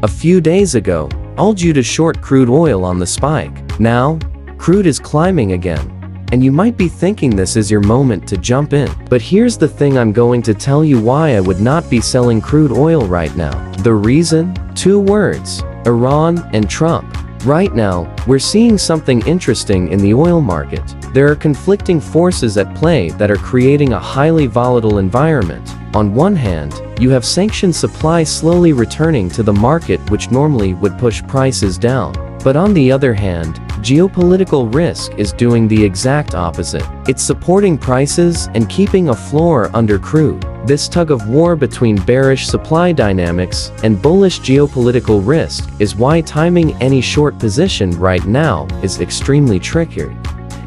A few days ago, all due to short crude oil on the spike. Now, crude is climbing again. And you might be thinking this is your moment to jump in. But here's the thing, I'm going to tell you why I would not be selling crude oil right now. The reason? 2 words: Iran and Trump. Right now, we're seeing something interesting in the oil market. There are conflicting forces at play that are creating a highly volatile environment. On one hand, you have sanctioned supply slowly returning to the market, which normally would push prices down. But on the other hand, geopolitical risk is doing the exact opposite. It's supporting prices and keeping a floor under crude. This tug-of-war between bearish supply dynamics and bullish geopolitical risk is why timing any short position right now is extremely tricky.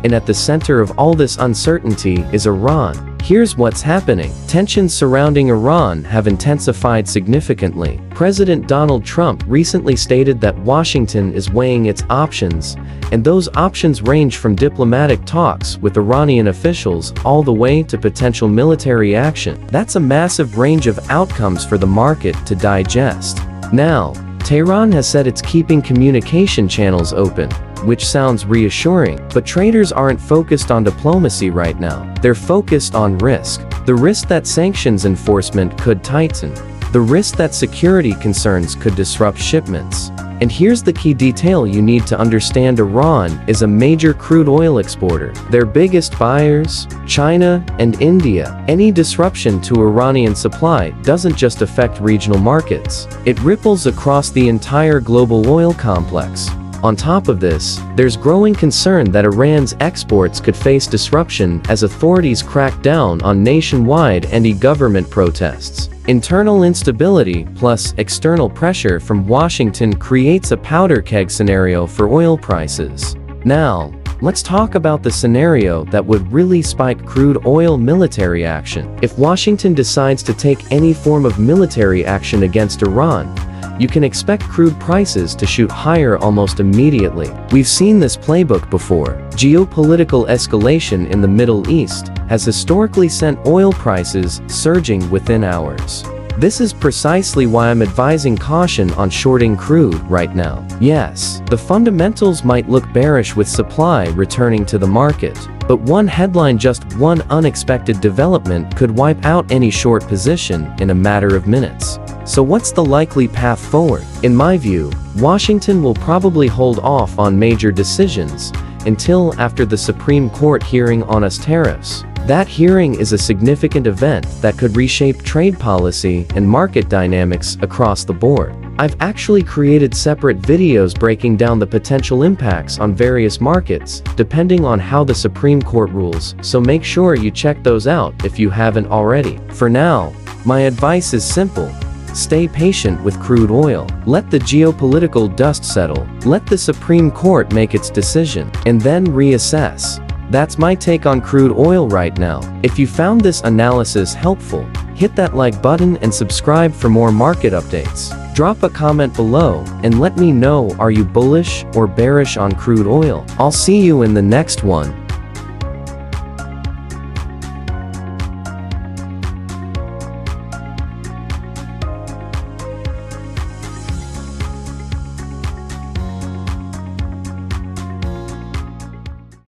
And at the center of all this uncertainty is Iran. Here's what's happening. Tensions surrounding Iran have intensified significantly. President Donald Trump recently stated that Washington is weighing its options, and those options range from diplomatic talks with Iranian officials all the way to potential military action. That's a massive range of outcomes for the market to digest. Now, Tehran has said it's keeping communication channels open, which sounds reassuring, but traders aren't focused on diplomacy right now. They're focused on risk. The risk that sanctions enforcement could tighten. The risk that security concerns could disrupt shipments. And here's the key detail you need to understand: Iran is a major crude oil exporter. Their biggest buyers, China and India. Any disruption to Iranian supply doesn't just affect regional markets. It ripples across the entire global oil complex. On top of this, there's growing concern that Iran's exports could face disruption as authorities crack down on nationwide anti-government protests. Internal instability plus external pressure from Washington creates a powder keg scenario for oil prices. Now, let's talk about the scenario that would really spike crude oil: military action. If Washington decides to take any form of military action against Iran, you can expect crude prices to shoot higher almost immediately. We've seen this playbook before. Geopolitical escalation in the Middle East has historically sent oil prices surging within hours. This is precisely why I'm advising caution on shorting crude right now. Yes, the fundamentals might look bearish with supply returning to the market, but one headline, just one unexpected development, could wipe out any short position in a matter of minutes. So what's the likely path forward? In my view, Washington will probably hold off on major decisions until after the Supreme Court hearing on US tariffs. That hearing is a significant event that could reshape trade policy and market dynamics across the board. I've actually created separate videos breaking down the potential impacts on various markets, depending on how the Supreme Court rules, so make sure you check those out if you haven't already. For now, my advice is simple. Stay patient with crude oil. Let the geopolitical dust settle. Let the Supreme Court make its decision, and then reassess. That's my take on crude oil right now. If you found this analysis helpful, hit that like button and subscribe for more market updates. Drop a comment below and let me know, are you bullish or bearish on crude oil? I'll see you in the next one.